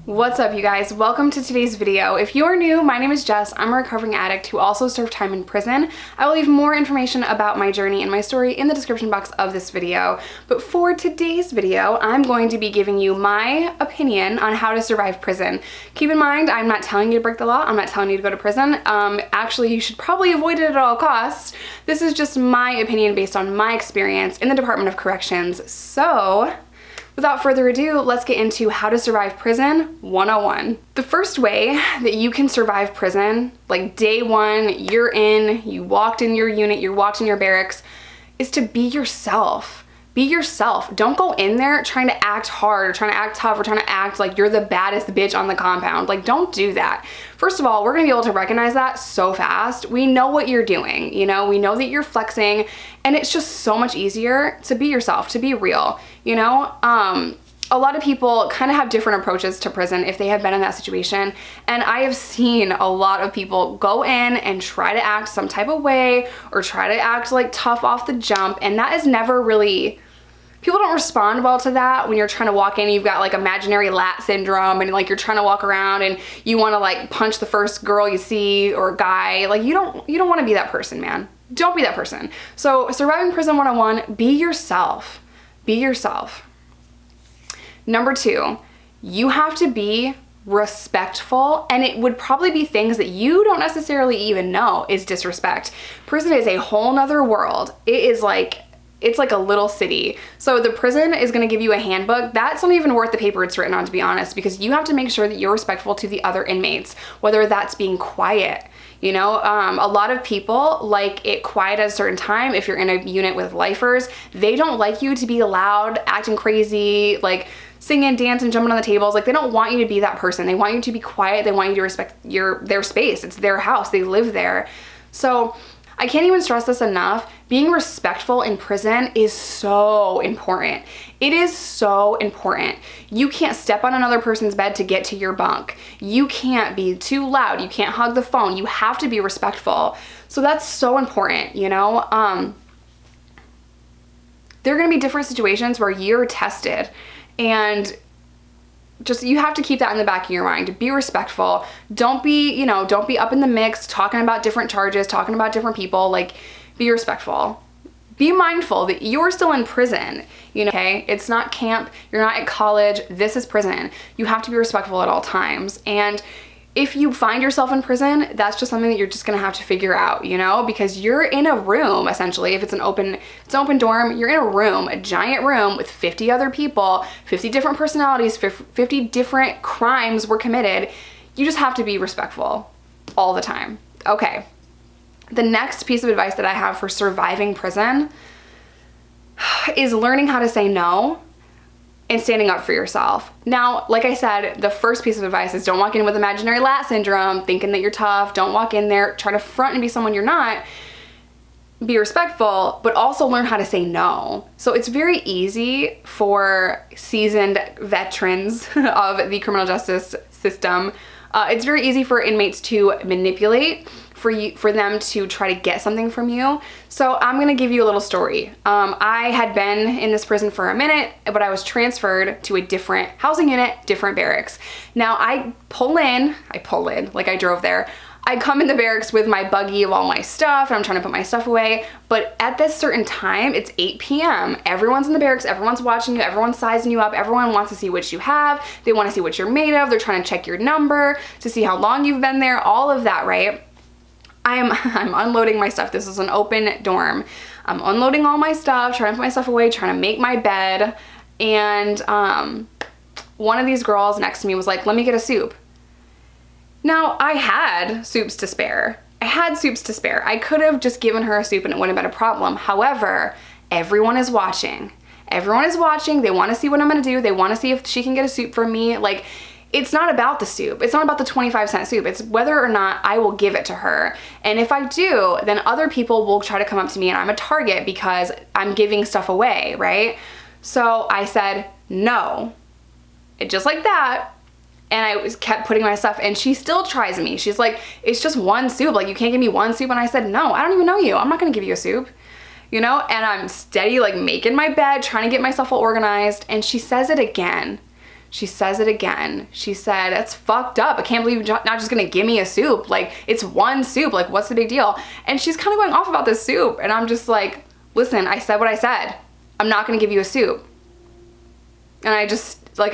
What's up, you guys? Welcome to today's video. If you're new, my name is Jess. I'm a recovering addict who also served time in prison. I will leave more information about my journey and my story in the description box of this video. But for today's video, I'm going to be giving you my opinion on how to survive prison. Keep in mind, I'm not telling you to break the law. I'm not telling you to go to prison. Actually, you should probably avoid it at all costs. This is just my opinion based on my experience in the Department of Corrections. So, without further ado, let's get into how to survive prison 101. The first way that you can survive prison, like day one, you're in, you walked in your unit, you walked in your barracks, is to be yourself. Be yourself. Don't go in there trying to act hard or trying to act tough or trying to act like you're the baddest bitch on the compound. Like, don't do that. First of all, we're gonna be able to recognize that so fast. We know what you're doing, you know? We know that you're flexing, and it's just so much easier to be yourself, to be real, you know? A lot of people kind of have different approaches to prison if they have been in that situation, and I have seen a lot of people go in and try to act some type of way or try to act like tough off the jump, and that is never really, people don't respond well to that when you're trying to walk in, you've got like imaginary lat syndrome and like you're trying to walk around and you want to like punch the first girl you see or guy. Like you don't want to be that person, man. Don't be that person. So surviving prison 101, be yourself. Be yourself. Number two, you have to be respectful, and it would probably be things that you don't necessarily even know is disrespect. Prison is a whole nother world. It's like a little city. So the prison is gonna give you a handbook. That's not even worth the paper it's written on, to be honest, because you have to make sure that you're respectful to the other inmates, whether that's being quiet. You know, a lot of people like it quiet at a certain time. If you're in a unit with lifers, they don't like you to be loud, acting crazy, like singing, dancing, jumping on the tables. Like, they don't want you to be that person. They want you to be quiet. They want you to respect their space. It's their house. They live there. So I can't even stress this enough. Being respectful in prison is so important. It is so important. You can't step on another person's bed to get to your bunk. You can't be too loud. You can't hug the phone. You have to be respectful. So that's so important, you know? There are gonna be different situations where you're tested, and just, you have to keep that in the back of your mind. Be respectful. Don't be up in the mix, talking about different charges, talking about different people. Like, be respectful. Be mindful that you're still in prison, you know, okay? It's not camp, you're not at college, this is prison. You have to be respectful at all times. And if you find yourself in prison, that's just something that you're just gonna have to figure out, you know, because you're in a room, essentially. If it's an open dorm, you're in a room, a giant room with 50 other people, 50 different personalities, 50 different crimes were committed. You just have to be respectful all the time. Okay, the next piece of advice that I have for surviving prison is learning how to say no and standing up for yourself. Now, like I said, the first piece of advice is don't walk in with imaginary lat syndrome, thinking that you're tough. Don't walk in there, try to front and be someone you're not. Be respectful, but also learn how to say no. So it's very easy for seasoned veterans of the criminal justice system. It's very easy for inmates to manipulate, for them to try to get something from you. So I'm gonna give you a little story. I had been in this prison for a minute, but I was transferred to a different housing unit, different barracks. Now I pull in, like I drove there. I come in the barracks with my buggy of all my stuff, and I'm trying to put my stuff away, but at this certain time, it's 8 p.m. Everyone's in the barracks, everyone's watching you, everyone's sizing you up, everyone wants to see what you have, they wanna see what you're made of, they're trying to check your number to see how long you've been there, all of that, right? I'm unloading my stuff. This is an open dorm. I'm unloading all my stuff, trying to put my stuff away, trying to make my bed, and one of these girls next to me was like, let me get a soup. Now, I had soups to spare. I could have just given her a soup and it wouldn't have been a problem. However, everyone is watching. Everyone is watching. They want to see what I'm going to do. They want to see if she can get a soup from me. Like, it's not about the soup. It's not about the 25-cent soup. It's whether or not I will give it to her. And if I do, then other people will try to come up to me and I'm a target because I'm giving stuff away, right? So I said no. And just like that. And I kept putting my stuff, and she still tries me. She's like, it's just one soup. Like, you can't give me one soup. And I said, no, I don't even know you. I'm not gonna give you a soup. You know? And I'm steady, like, making my bed, trying to get myself all organized. And she says it again. She says it again. She said, "That's fucked up. I can't believe you're not just gonna give me a soup. Like, it's one soup. Like, what's the big deal?" And she's kind of going off about this soup. And I'm just like, listen, I said what I said. I'm not gonna give you a soup. And I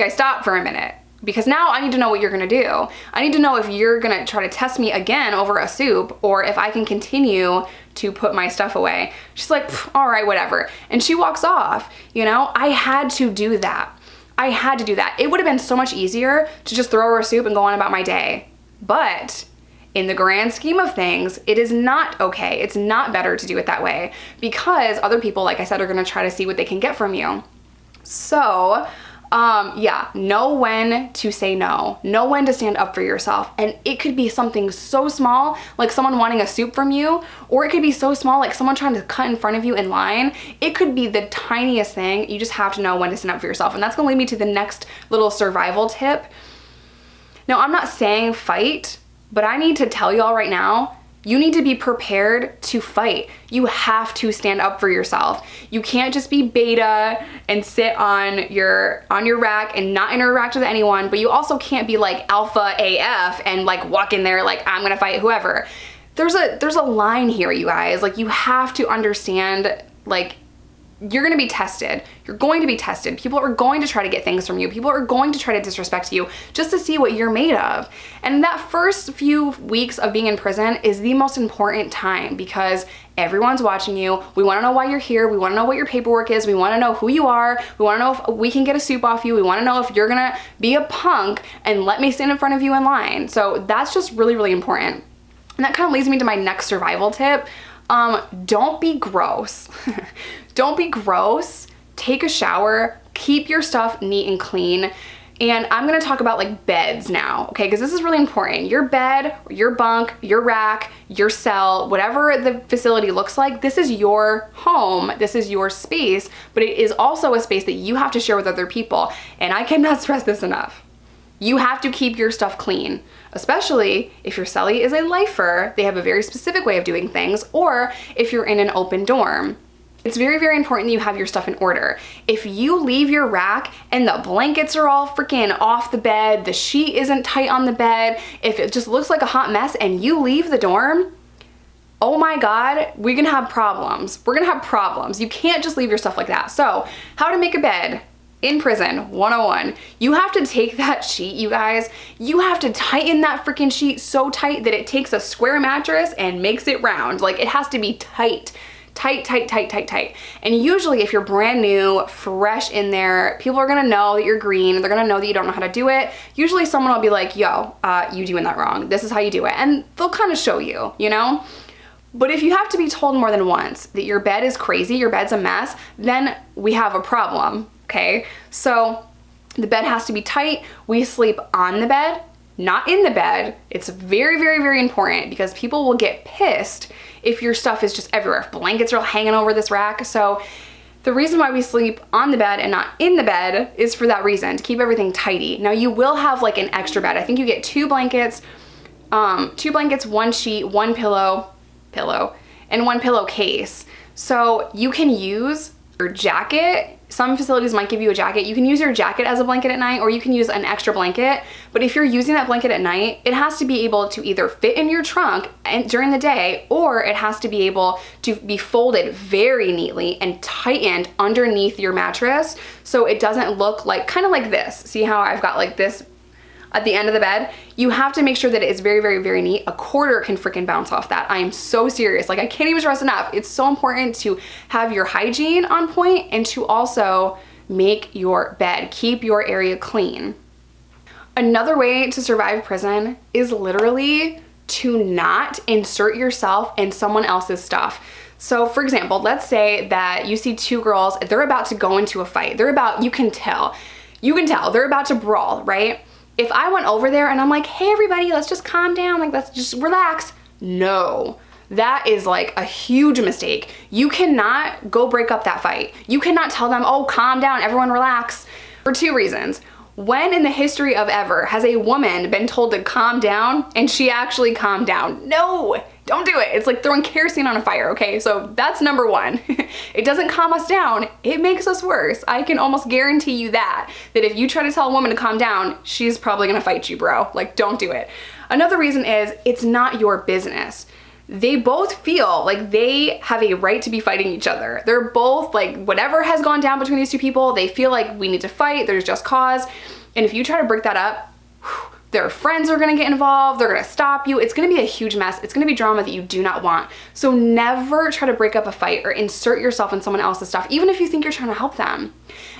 stopped for a minute because now I need to know what you're gonna do. I need to know if you're gonna try to test me again over a soup or if I can continue to put my stuff away. She's like, all right, whatever. And she walks off, you know? I had to do that. I had to do that. It would have been so much easier to just throw her a soup and go on about my day. But in the grand scheme of things, it is not okay. It's not better to do it that way because other people, like I said, are gonna try to see what they can get from you. So, yeah, know when to say no. Know when to stand up for yourself. And it could be something so small, like someone wanting a soup from you, or it could be so small, like someone trying to cut in front of you in line. It could be the tiniest thing. You just have to know when to stand up for yourself. And that's gonna lead me to the next little survival tip. Now, I'm not saying fight, but I need to tell y'all right now, you need to be prepared to fight. You have to stand up for yourself. You can't just be beta and sit on your rack and not interact with anyone, but you also can't be like alpha AF and like walk in there like I'm gonna fight whoever. There's a line here, you guys. Like, you have to understand, like, you're gonna be tested. You're going to be tested. People are going to try to get things from you. People are going to try to disrespect you just to see what you're made of. And that first few weeks of being in prison is the most important time because everyone's watching you. We wanna know why you're here. We wanna know what your paperwork is. We wanna know who you are. We wanna know if we can get a soup off you. We wanna know if you're gonna be a punk and let me stand in front of you in line. So that's just really, really important. And that kind of leads me to my next survival tip. Don't be gross. Don't be gross. Take a shower. Keep your stuff neat and clean. And I'm gonna talk about like beds now, okay? Because this is really important. Your bed, your bunk, your rack, your cell, whatever the facility looks like, this is your home. This is your space, but it is also a space that you have to share with other people. And I cannot stress this enough. You have to keep your stuff clean, especially if your cellie is a lifer. They have a very specific way of doing things, or if you're in an open dorm. It's very, very important that you have your stuff in order. If you leave your rack and the blankets are all freaking off the bed, the sheet isn't tight on the bed, if it just looks like a hot mess and you leave the dorm, oh my God, we're gonna have problems. We're gonna have problems. You can't just leave your stuff like that. So, how to make a bed in prison 101. You have to take that sheet, you guys. You have to tighten that freaking sheet so tight that it takes a square mattress and makes it round. Like, it has to be tight. Tight, tight, tight, tight, tight. And usually if you're brand new, fresh in there, people are gonna know that you're green. They're gonna know that you don't know how to do it. Usually someone will be like, yo, you doing that wrong. This is how you do it. And they'll kind of show you, you know? But if you have to be told more than once that your bed is crazy, your bed's a mess, then we have a problem, okay? So the bed has to be tight. We sleep on the bed, not in the bed. It's very, very, very important because people will get pissed if your stuff is just everywhere, if blankets are hanging over this rack. So the reason why we sleep on the bed and not in the bed is for that reason, to keep everything tidy. Now you will have like an extra bed. I think you get 2 blankets, 1 sheet, 1 pillow, and 1 pillowcase. So you can use your jacket. Some facilities might give you a jacket. You can use your jacket as a blanket at night, or you can use an extra blanket. But if you're using that blanket at night, it has to be able to either fit in your trunk and during the day, or it has to be able to be folded very neatly and tightened underneath your mattress so it doesn't look like, kind of like this. See how I've got like this at the end of the bed? You have to make sure that it is very, very, very neat. A quarter can freaking bounce off that. I am so serious. Like, I can't even stress enough. It's so important to have your hygiene on point and to also make your bed, keep your area clean. Another way to survive prison is literally to not insert yourself in someone else's stuff. So for example, let's say that you see 2 girls, they're about to go into a fight. You can tell they're about to brawl, right? If I went over there and I'm like, hey everybody, let's just calm down, like let's just relax. No, that is like a huge mistake. You cannot go break up that fight. You cannot tell them, oh, calm down, everyone relax, for 2 reasons. When in the history of ever has a woman been told to calm down and she actually calmed down? No, don't do it. It's like throwing kerosene on a fire, okay? So that's number one. It doesn't calm us down, it makes us worse. I can almost guarantee you that if you try to tell a woman to calm down, she's probably gonna fight you, bro. Like, don't do it. Another reason is it's not your business. They both feel like they have a right to be fighting each other. They're both like, whatever has gone down between these two people, they feel like we need to fight, there's just cause. And if you try to break that up, their friends are gonna get involved, they're gonna stop you. It's gonna be a huge mess. It's gonna be drama that you do not want. So never try to break up a fight or insert yourself in someone else's stuff, even if you think you're trying to help them.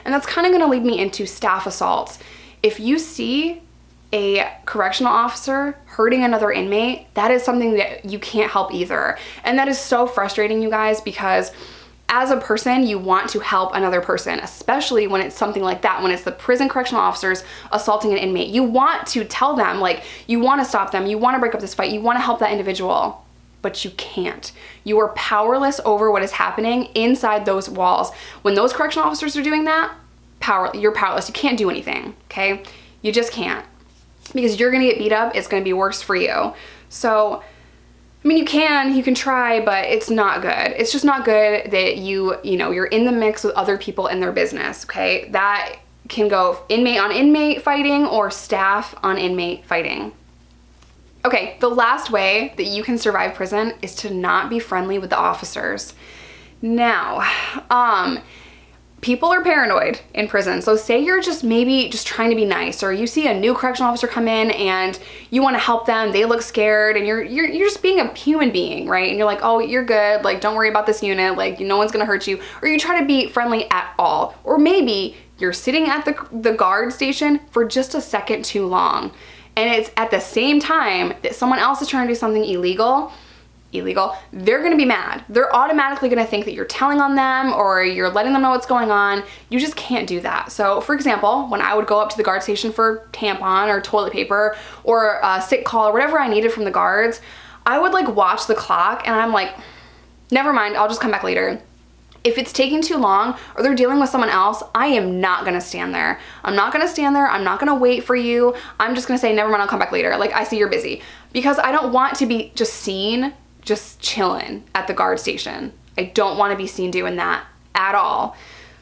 And that's kind of gonna lead me into staff assaults. If you see a correctional officer hurting another inmate, that is something that you can't help either. And that is so frustrating, you guys, because as a person, you want to help another person, especially when it's something like that, when it's the prison correctional officers assaulting an inmate. You want to tell them, like, you want to stop them, you want to break up this fight, you want to help that individual, but you can't. You are powerless over what is happening inside those walls. When those correctional officers are doing that, you're powerless. You can't do anything, okay? You just can't. Because you're gonna get beat up, it's gonna be worse for you. So, I mean, you can try, but it's not good. It's just not good that you're in the mix with other people in their business, okay? That can go inmate on inmate fighting or staff on inmate fighting. Okay, the last way that you can survive prison is to not be friendly with the officers. Now, people are paranoid in prison. So say you're maybe just trying to be nice, or you see a new correctional officer come in and you want to help them, they look scared, and you're just being a human being, right? And you're like, oh, you're good, like, don't worry about this unit, like, no one's gonna hurt you. Or you try to be friendly at all. Or maybe you're sitting at the guard station for just a second too long, and it's at the same time that someone else is trying to do something illegal, they're gonna be mad. They're automatically gonna think that you're telling on them or you're letting them know what's going on. You just can't do that. So for example, when I would go up to the guard station for tampon or toilet paper or a sick call or whatever I needed from the guards, I would like watch the clock and I'm like, never mind, I'll just come back later. If it's taking too long or they're dealing with someone else, I am not gonna stand there. I'm not gonna stand there. I'm not gonna wait for you. I'm just gonna say, never mind, I'll come back later. Like, I see you're busy. Because I don't want to be just seen just chilling at the guard station. I don't want to be seen doing that at all.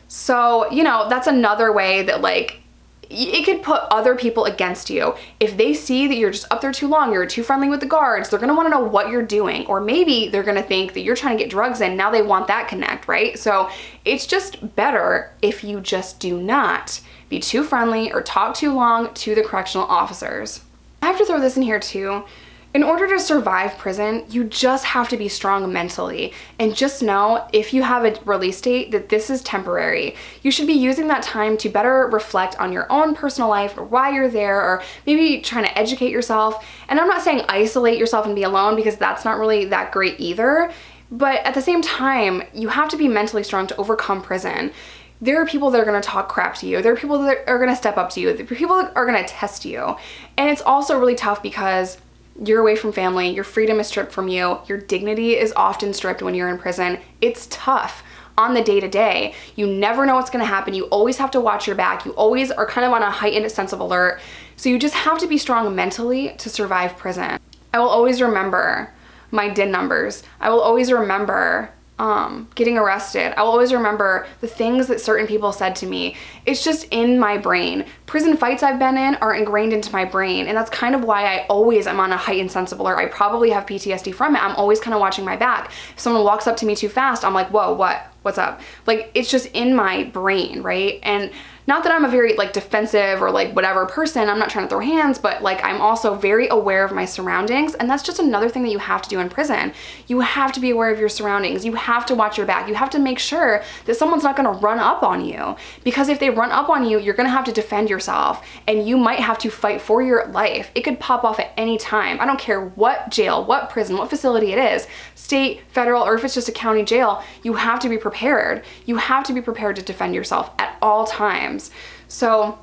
So, that's another way that, like, it could put other people against you. If they see that you're just up there too long, you're too friendly with the guards, they're gonna wanna know what you're doing. Or maybe they're gonna think that you're trying to get drugs in, now they want that connect, right? So it's just better if you just do not be too friendly or talk too long to the correctional officers. I have to throw this in here too. In order to survive prison, you just have to be strong mentally, and just know if you have a release date that this is temporary. You should be using that time to better reflect on your own personal life or why you're there, or maybe trying to educate yourself. And I'm not saying isolate yourself and be alone, because that's not really that great either. But at the same time, you have to be mentally strong to overcome prison. There are people that are going to talk crap to you. There are people that are going to step up to you. There are people that are going to test you. And it's also really tough because you're away from family, your freedom is stripped from you, your dignity is often stripped when you're in prison. It's tough on the day-to-day. You never know what's gonna happen. You always have to watch your back. You always are kind of on a heightened sense of alert. So you just have to be strong mentally to survive prison. I will always remember my DIN numbers. I will always remember getting arrested. I will always remember the things that certain people said to me. It's just in my brain. Prison fights I've been in are ingrained into my brain, and that's kind of why I always am on a heightened sense of alert. I probably have PTSD from it. I'm always kind of watching my back. If someone walks up to me too fast, I'm like, whoa, what's up? Like, it's just in my brain, right? And not that I'm a very like defensive or like whatever person, I'm not trying to throw hands, but like I'm also very aware of my surroundings, and that's just another thing that you have to do in prison. You have to be aware of your surroundings. You have to watch your back. You have to make sure that someone's not gonna run up on you, because if they run up on you, you're gonna have to defend yourself, and you might have to fight for your life. It could pop off at any time. I don't care what jail, what prison, what facility it is, state, federal, or if it's just a county jail, you have to be prepared. You have to be prepared to defend yourself at all times. So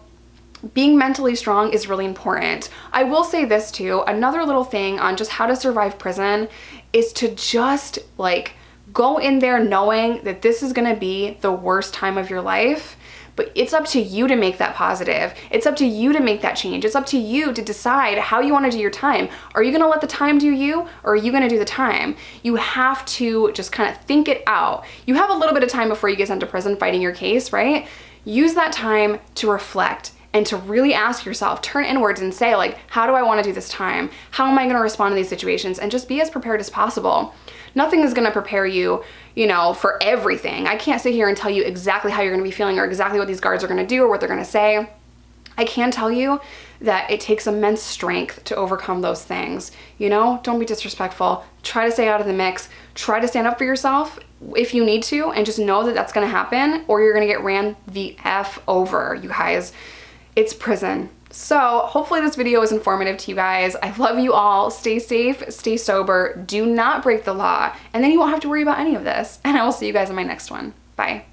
being mentally strong is really important. I will say this too, another little thing on just how to survive prison is to just like go in there knowing that this is gonna be the worst time of your life, but it's up to you to make that positive. It's up to you to make that change. It's up to you to decide how you want to do your time. Are you going to let the time do you, or are you going to do the time? You have to just kind of think it out. You have a little bit of time before you get sent to prison fighting your case, right? Use that time to reflect and to really ask yourself, turn inwards and say, like, how do I want to do this time? How am I going to respond to these situations? And just be as prepared as possible. Nothing is going to prepare you, you know, for everything. I can't sit here and tell you exactly how you're going to be feeling or exactly what these guards are going to do or what they're going to say. I can tell you that it takes immense strength to overcome those things. You know, don't be disrespectful. Try to stay out of the mix. Try to stand up for yourself if you need to, and just know that that's going to happen, or you're going to get ran the F over, you guys. It's prison. So hopefully this video was informative to you guys. I love you all. Stay safe, stay sober, do not break the law, and then you won't have to worry about any of this. And I will see you guys in my next one. Bye.